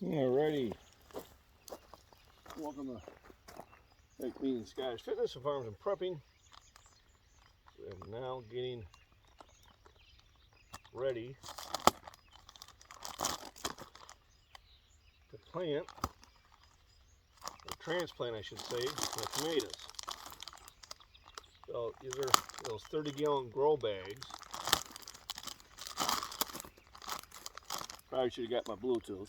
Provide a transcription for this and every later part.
Alrighty, welcome to Lake Meeting Scottish Fitness and Farms and Prepping. We're now getting ready to plant, or transplant I should say, the tomatoes. So these are those 30-gallon grow bags. Probably should have got my Bluetooth.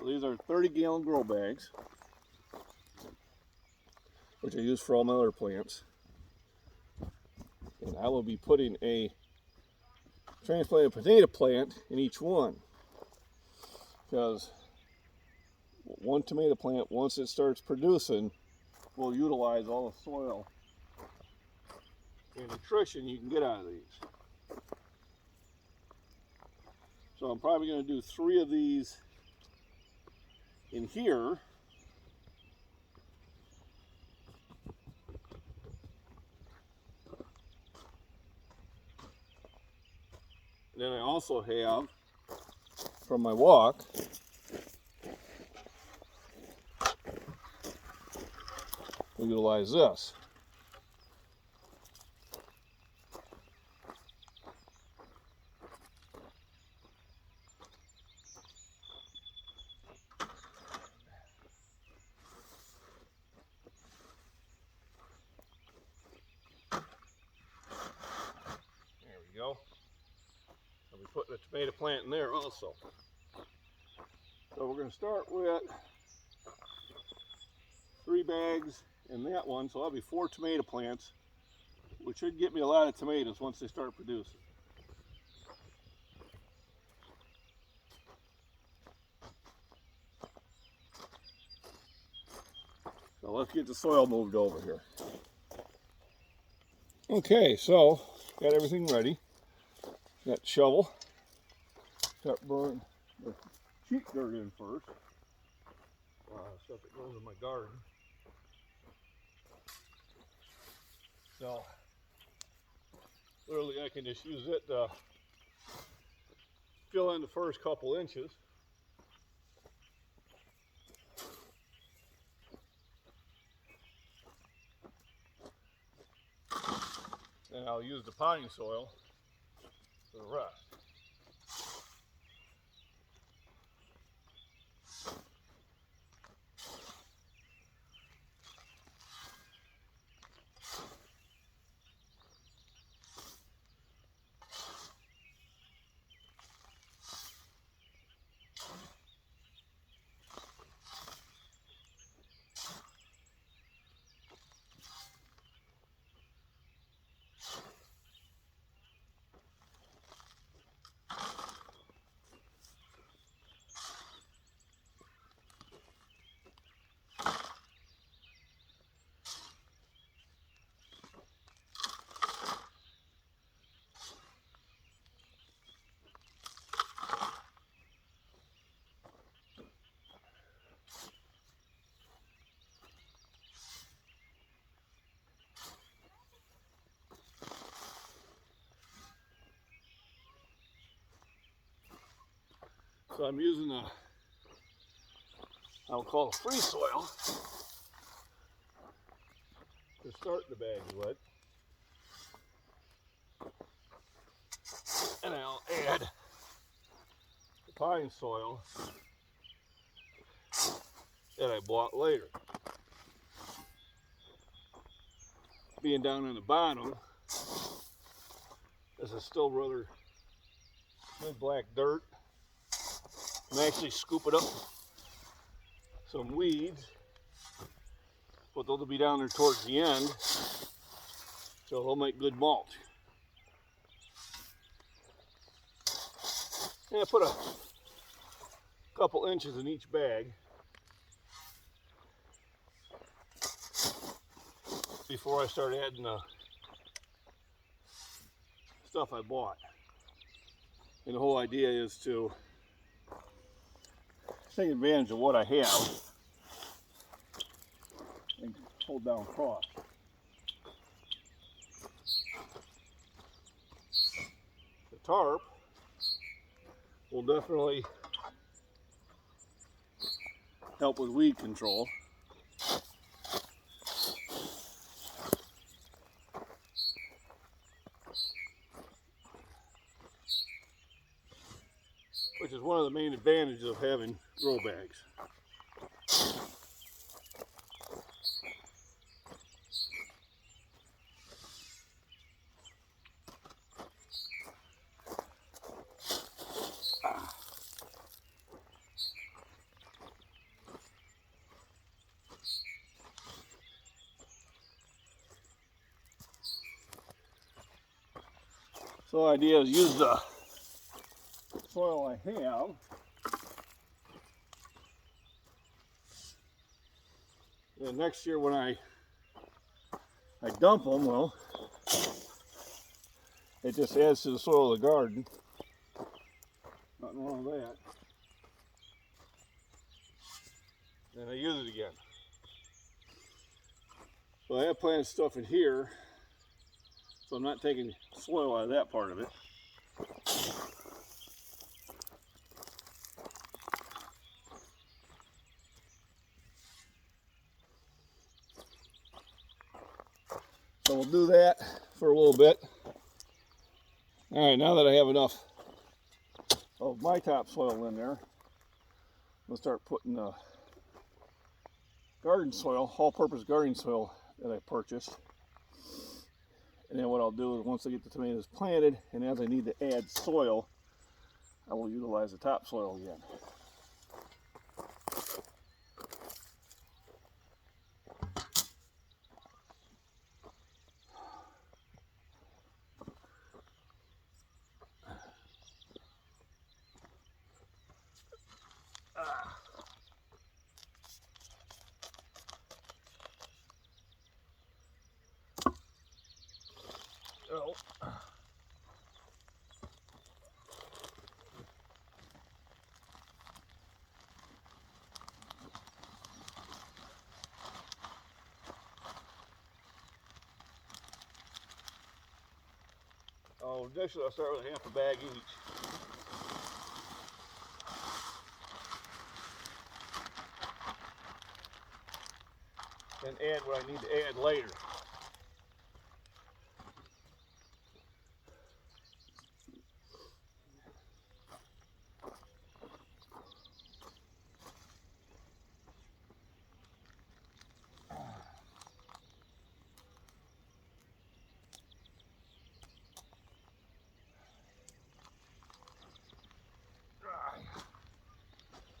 These are 30-gallon grow bags, which I use for all my other plants. And I will be putting a transplanted potato plant in each one, because one tomato plant, once it starts producing, will utilize all the soil and nutrition you can get out of these. So I'm probably going to do 3 of these in here. And then I also have, from my walk, we'll utilize this. There we go. I'll be putting a tomato plant in there also. So we're going to start with 3 bags in that one, so that'll be 4 tomato plants, which should get me a lot of tomatoes once they start producing. So let's get the soil moved over here. Okay, so got everything ready. Got the shovel. Start burning the sheet dirt in first. Stuff that goes in my garden. So literally I can just use it to fill in the first couple inches. And I'll use the potting soil for the rest. So I'm using I'll call it free soil to start the bags with. And I'll add the potting soil that I bought later. Being down on the bottom, this is still rather good black dirt. I'm actually scooping up some weeds, but they'll be down there towards the end, so they'll make good mulch. And I put a couple inches in each bag before I start adding the stuff I bought. And the whole idea is to take advantage of what I have and hold down cross. The tarp will definitely help with weed control. Which is one of the main advantages of having grow bags. So the idea is use the soil I have. And next year when I dump them, well, it just adds to the soil of the garden. Nothing wrong with that. And I use it again. So I have planted stuff in here, so I'm not taking soil out of that part of it. So we'll do that for a little bit. All right, now that I have enough of my topsoil in there, I'm gonna start putting the garden soil, all-purpose garden soil that I purchased. And then what I'll do is once I get the tomatoes planted, and as I need to add soil, I will utilize the topsoil again. Initially I'll start with half a bag each. Then add what I need to add later.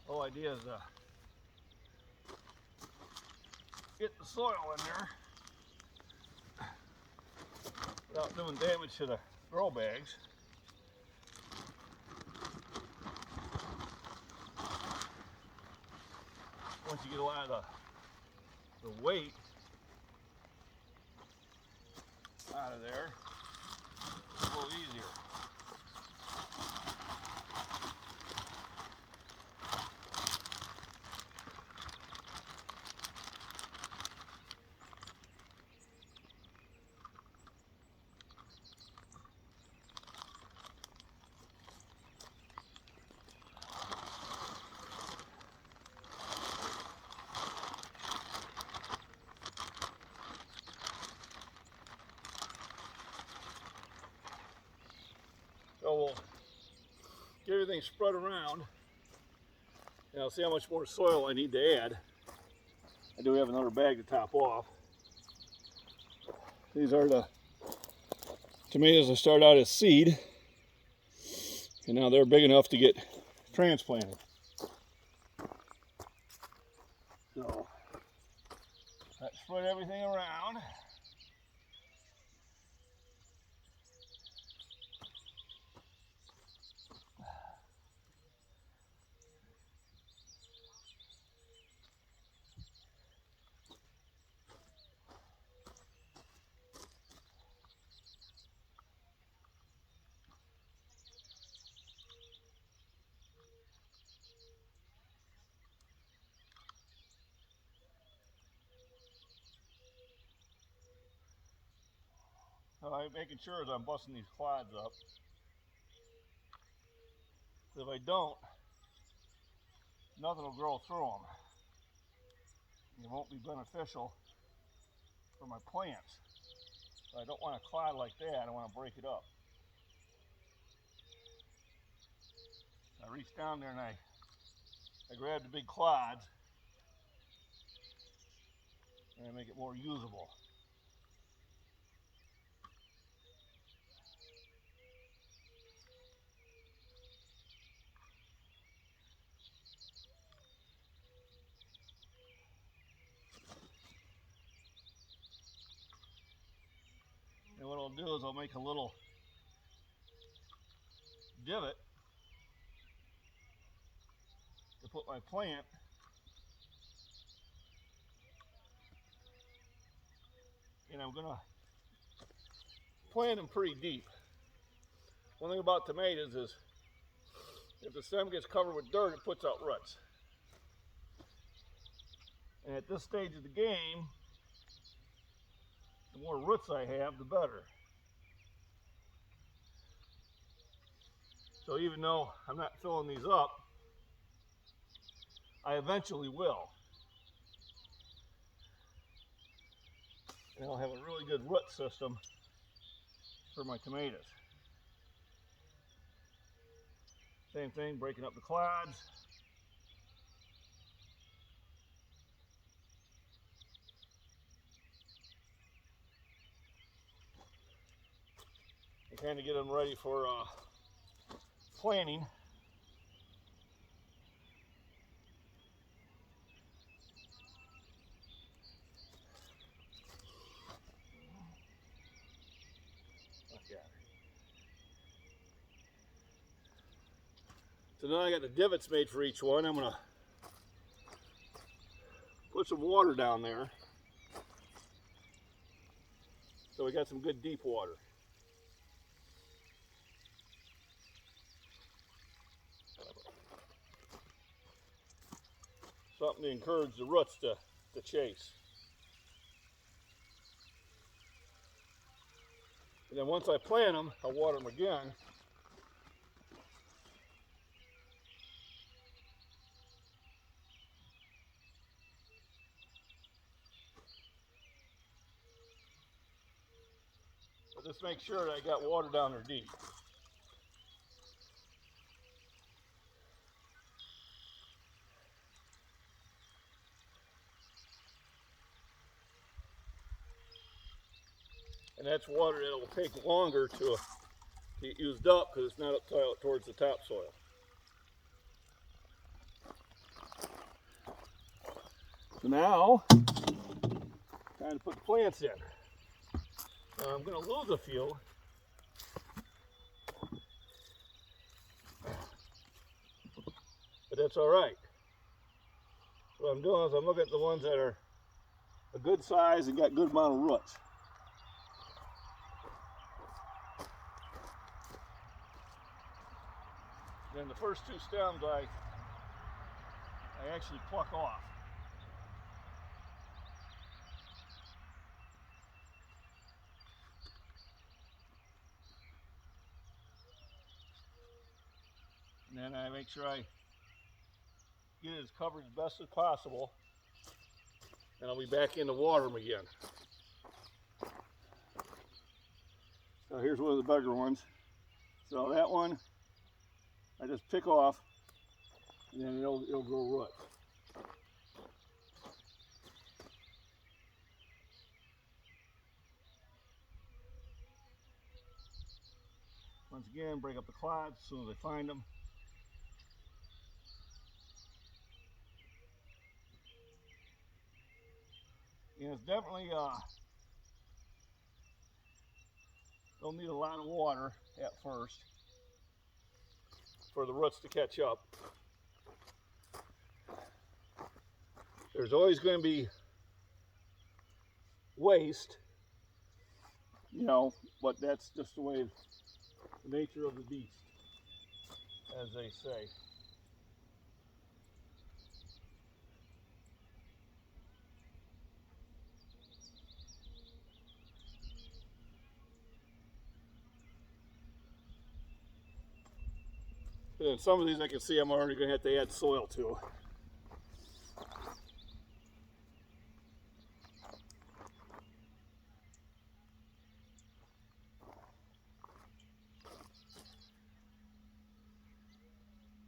The whole idea is get the soil in there without doing damage to the grow bags. Once you get a lot of the weight out of there, it's a little easier. So we'll get everything spread around, and I'll see how much more soil I need to add. I do have another bag to top off. These are the tomatoes that start out as seed, and now they're big enough to get transplanted. So let's spread everything around. I'm making sure as I'm busting these clods up. If I don't, nothing will grow through them. It won't be beneficial for my plants. So I don't want a clod like that. I want to break it up. I reach down there and I grab the big clods and I make it more usable. And what I'll do is I'll make a little divot to put my plant, and I'm gonna plant them pretty deep. One thing about tomatoes is if the stem gets covered with dirt, it puts out roots. And at this stage of the game, the more roots I have, the better. So even though I'm not filling these up, I eventually will. And I'll have a really good root system for my tomatoes. Same thing, breaking up the clods. And kind of get them ready for planting. So now I got the divots made for each one. I'm gonna put some water down there. So we got some good deep water. Something to encourage the roots to chase. And then once I plant them, I'll water them again. But just make sure that I got water down there deep. And that's water that will take longer to get used up because it's not up towards the topsoil. So now, time to put the plants in. I'm going to lose a few. But that's all right. What I'm doing is I'm looking at the ones that are a good size and got good amount of roots. Then the first two stems I actually pluck off. And then I make sure I get it as covered as best as possible. And I'll be back in to water them again. So here's one of the bigger ones. So that one, I just pick off, and then it'll grow roots. Once again, break up the clods as soon as I find them. And it's definitely don't need a lot of water at first for the roots to catch up. There's always going to be waste, you know, but that's just the way, the nature of the beast, as they say. And some of these I can see I'm already going to have to add soil to.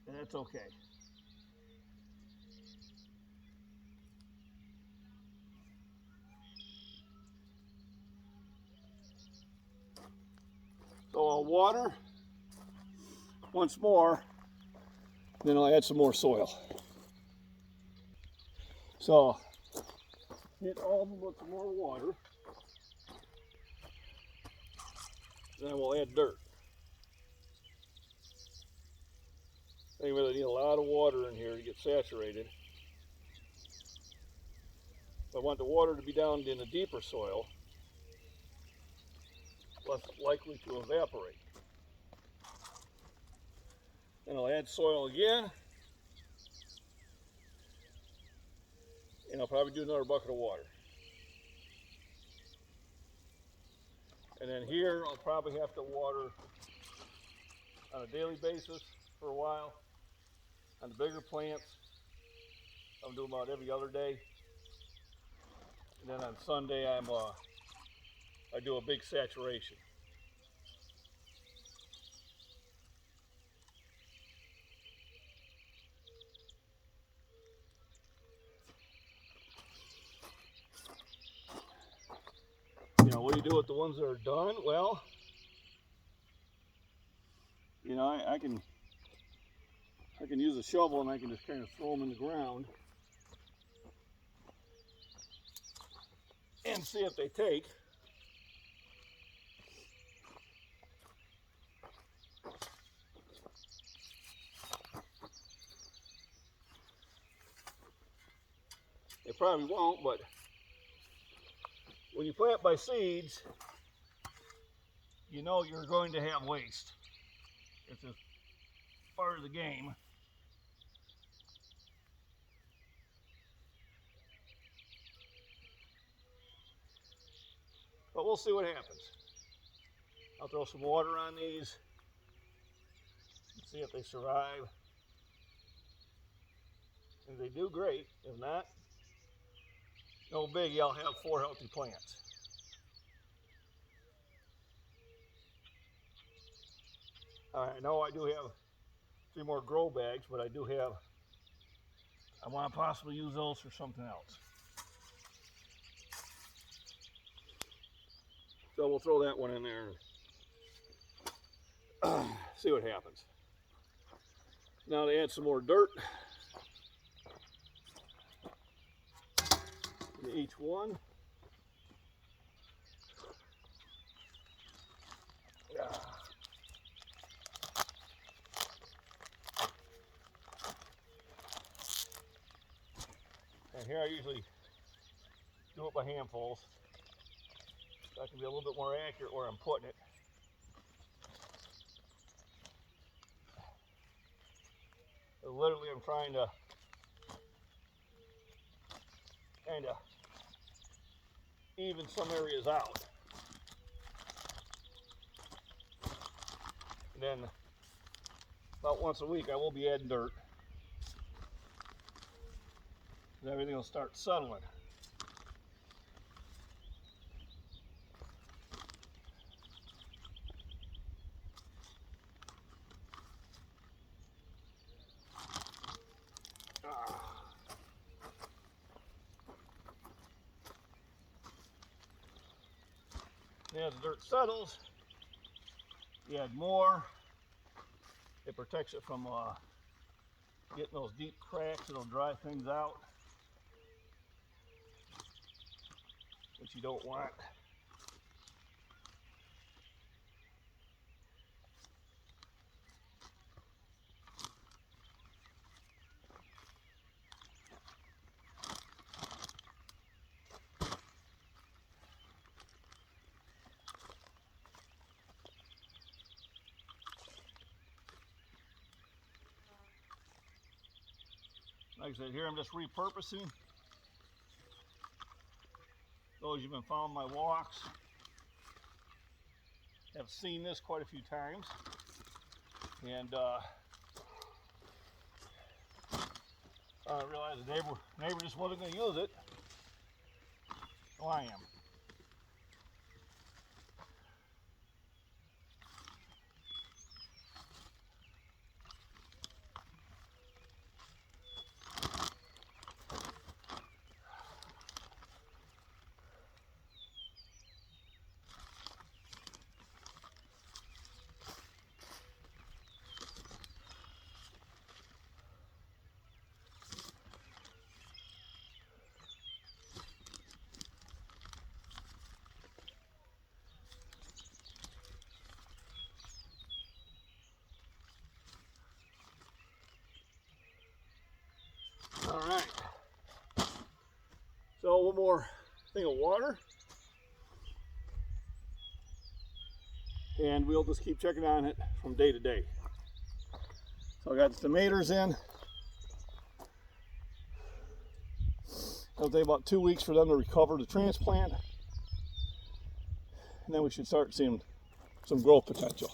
And that's okay. So I'll water once more, then I'll add some more soil. So hit all of them with some more water. Then we'll add dirt. I think we really need a lot of water in here to get saturated. I want the water to be down in the deeper soil, less likely to evaporate. Then I'll add soil again, and I'll probably do another bucket of water. And then here I'll probably have to water on a daily basis for a while. On the bigger plants, I'm doing about every other day. And then on Sunday I do a big saturation. You know, what do you do with the ones that are done? Well, you know, I can use a shovel and I can just kind of throw them in the ground and see if they take. They probably won't, but when you plant by seeds, you know you're going to have waste. It's just part of the game. But we'll see what happens. I'll throw some water on these and see if they survive. If they do, great. If not, no biggie, I'll have 4 healthy plants. I know I do have 3 more grow bags, but I want to possibly use those for something else. So we'll throw that one in there and see what happens. Now to add some more dirt to each one. And here I usually do it by handfuls, so I can be a little bit more accurate where I'm putting it. So literally I'm trying to kind of even some areas out. And then about once a week I will be adding dirt. And everything will start settling. And as the dirt settles, you add more. It protects it from getting those deep cracks. It'll dry things out, which you don't want. Like I said, here I'm just repurposing. Those who've been following my walks have seen this quite a few times. And I realized the neighbor just wasn't going to use it. So I am. All right. So one more thing of water. And we'll just keep checking on it from day to day. So I got the tomatoes in. It'll take about 2 weeks for them to recover the transplant. And then we should start seeing some growth potential.